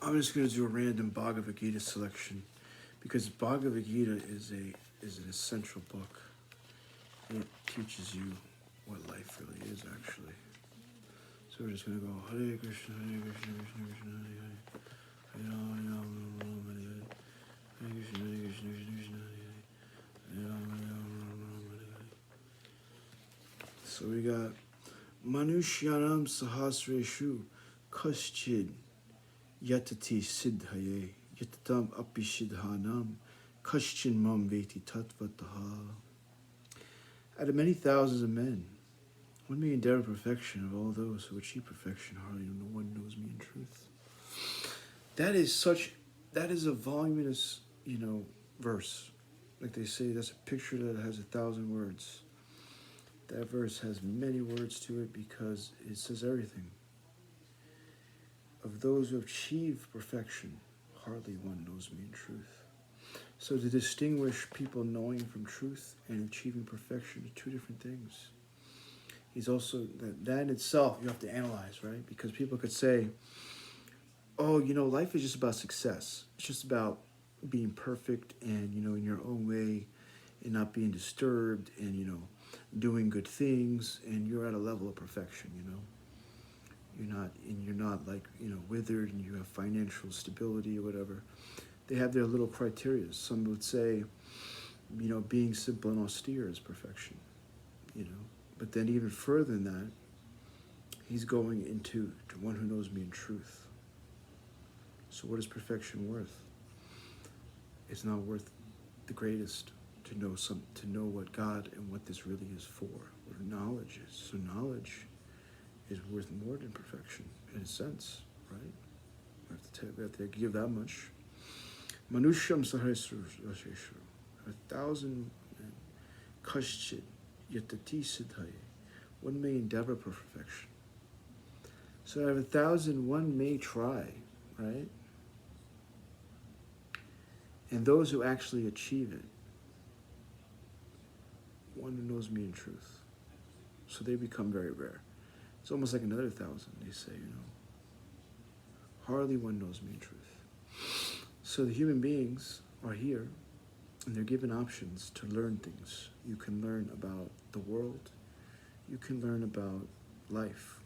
I'm just going to do a random Bhagavad Gita selection because Bhagavad Gita is an essential book. It teaches you what life really is, actually. So we're just going to go Hare Krishna, Hare Krishna, Krishna Krishna, Hare Hare, Hare Rama, Hare Rama, Rama Rama, Hare Hare, Hare Krishna, Hare Krishna, Krishna Krishna, Hare Hare, Hare Rama, Hare Rama, Rama Rama, Hare Hare. So we got Manushyanam Sahasreshu Kaschid Yatati Siddhaye Yatatam Apishidhanam Kaschin Mam Veti Tatvataha. Out of many thousands of men, one may endeavor perfection. Of all those who achieve perfection, hardly no one knows me in truth. That is a voluminous, verse. Like they say, that's a picture that has 1,000 words. That verse has many words to it because it says everything. Of those who achieve perfection, hardly one knows me in truth. So to distinguish people knowing from truth and achieving perfection are two different things. He's also, that in itself you have to analyze, right? Because people could say, oh, life is just about success. It's just about being perfect and, in your own way and not being disturbed and, doing good things, and you're at a level of perfection, You're not like, withered and you have financial stability or whatever. They have their little criteria. Some would say, being simple and austere is perfection, But then even further than that, he's going into to one who knows me in truth. So what is perfection worth? It's not worth the greatest to know what God and what this really is for, what knowledge is. So knowledge is worth more than perfection, in a sense, right? We have to give that much. Manusham sahasru, 1,000 kashchit yatati siddhaye. One may endeavor for perfection. So out of 1,000, one may try, right? And those who actually achieve it, one who knows me in truth. So they become very rare. It's almost like another 1,000, they say, Hardly one knows me in truth. So the human beings are here, and they're given options to learn things. You can learn about the world. You can learn about life.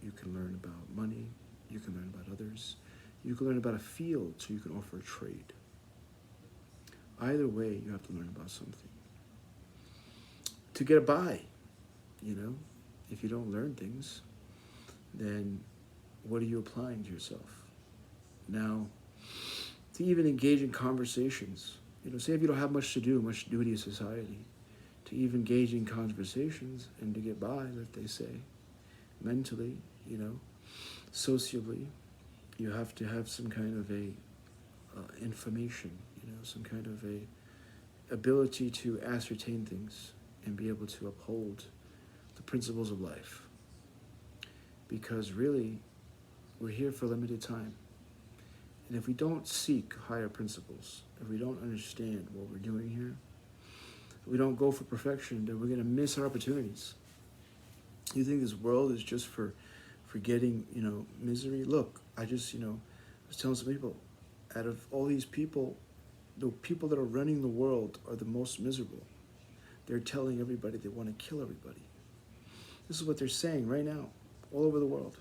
You can learn about money. You can learn about others. You can learn about a field, so you can offer a trade. Either way, you have to learn about something. To get by, if you don't learn things, then what are you applying to yourself? Now, to even engage in conversations, say if you don't have much to do, much duty of society, to even engage in conversations and to get by, that they say, mentally, socially, you have to have some kind of a information, some kind of a ability to ascertain things and be able to uphold the principles of life. Because really, we're here for a limited time. And if we don't seek higher principles, if we don't understand what we're doing here, if we don't go for perfection, then we're going to miss our opportunities. You think this world is just for getting, misery? Look, I was telling some people, out of all these people, the people that are running the world are the most miserable. They're telling everybody they want to kill everybody. This is what they're saying right now, all over the world.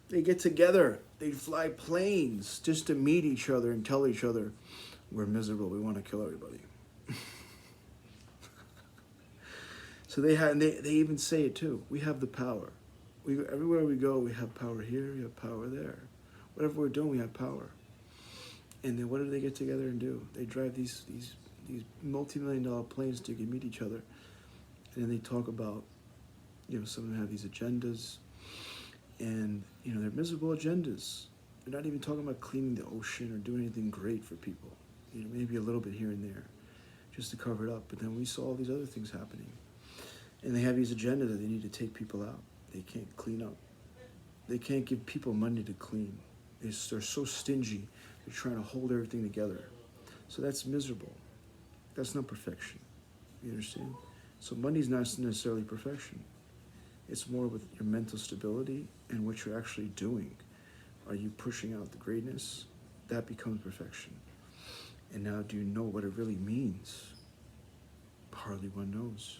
They get together, they fly planes just to meet each other and tell each other, we're miserable, we want to kill everybody. So they even say it too. We have the power. Everywhere we go, we have power here, we have power there. Whatever we're doing, we have power. And then what do they get together and do? They drive these multi-million-dollar planes to meet each other. And then they talk about, some of them have these agendas. And, they're miserable agendas. They're not even talking about cleaning the ocean or doing anything great for people. Maybe a little bit here and there, just to cover it up. But then we saw all these other things happening. And they have these agendas that they need to take people out. They can't clean up. They can't give people money to clean. They're so stingy. They're trying to hold everything together. So that's miserable. That's not perfection. You understand? So money's not necessarily perfection. It's more with your mental stability and what you're actually doing, Are you pushing out the greatness? That becomes perfection. And now, do you know what it really means? Hardly one knows.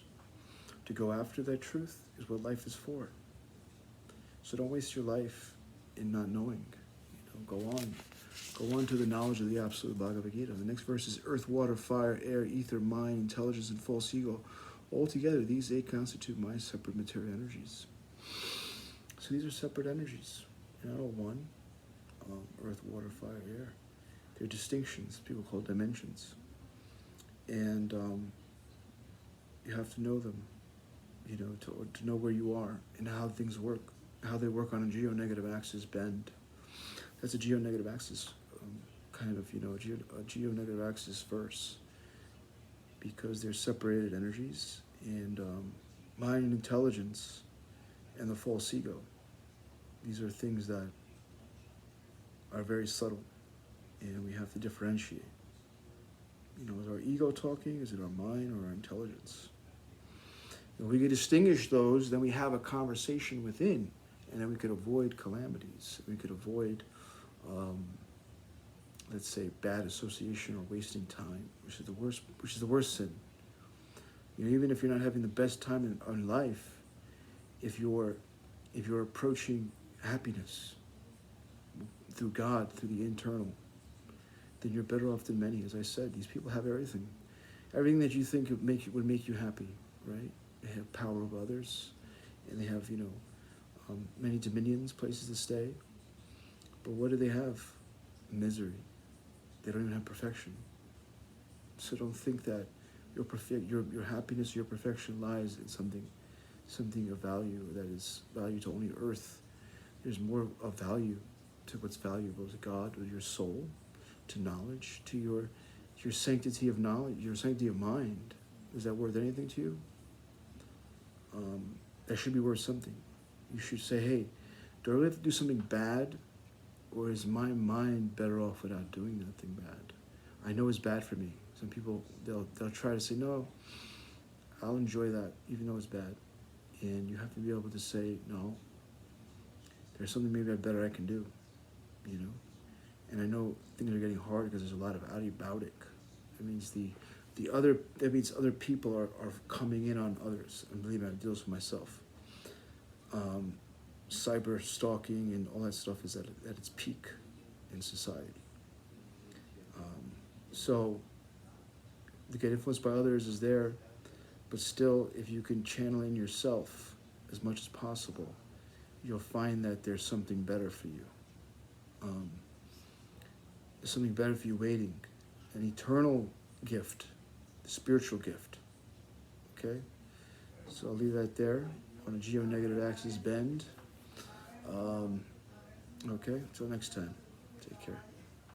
To go after that truth is what life is for. So don't waste your life in not knowing. Go on. Go on to the knowledge of the absolute Bhagavad Gita. The next verse is earth, water, fire, air, ether, mind, intelligence, and false ego. Altogether, these 8 constitute my separate material energies. So these are separate energies. Not all one. Earth, water, fire, air. They're distinctions. People call dimensions. And you have to know them, to know where you are and how things work, how they work on a geo-negative axis bend. That's a geo-negative axis, a geo-negative axis verse, because they're separated energies, and mind and intelligence and the false ego. These are things that are very subtle, and we have to differentiate. Is our ego talking? Is it our mind or our intelligence? If we can distinguish those, then we have a conversation within, and then we could avoid calamities. We could avoid, let's say, bad association or wasting time, which is the worst sin. Even if you're not having the best time in life, if you're approaching happiness through God, through the internal, then you're better off than many. As I said, these people have everything that you think would make you happy, right? They have power over others, and they have many dominions, places to stay. But what do they have? Misery. They don't even have perfection. So don't think that your happiness, your perfection lies in something of value that is value to only earth. There's more of value to what's valuable to God, or your soul, to knowledge, to your sanctity of knowledge, your sanctity of mind. Is that worth anything to you? That should be worth something. You should say, hey, do I really have to do something bad, or is my mind better off without doing nothing bad? I know it's bad for me. Some people, they'll try to say, no, I'll enjoy that, even though it's bad. And you have to be able to say, no, there's something maybe better I can do, And I know things are getting hard because there's a lot of antibiotic. That means other people are coming in on others. And believe me, I deal with myself. Cyber stalking and all that stuff is at its peak in society. So to get influenced by others is there, but still, if you can channel in yourself as much as possible, you'll find that there's something better for you. There's something better for you waiting, an eternal gift, the spiritual gift. Okay? So I'll leave that there on a geo-negative axis bend. Okay, until next time. Take care.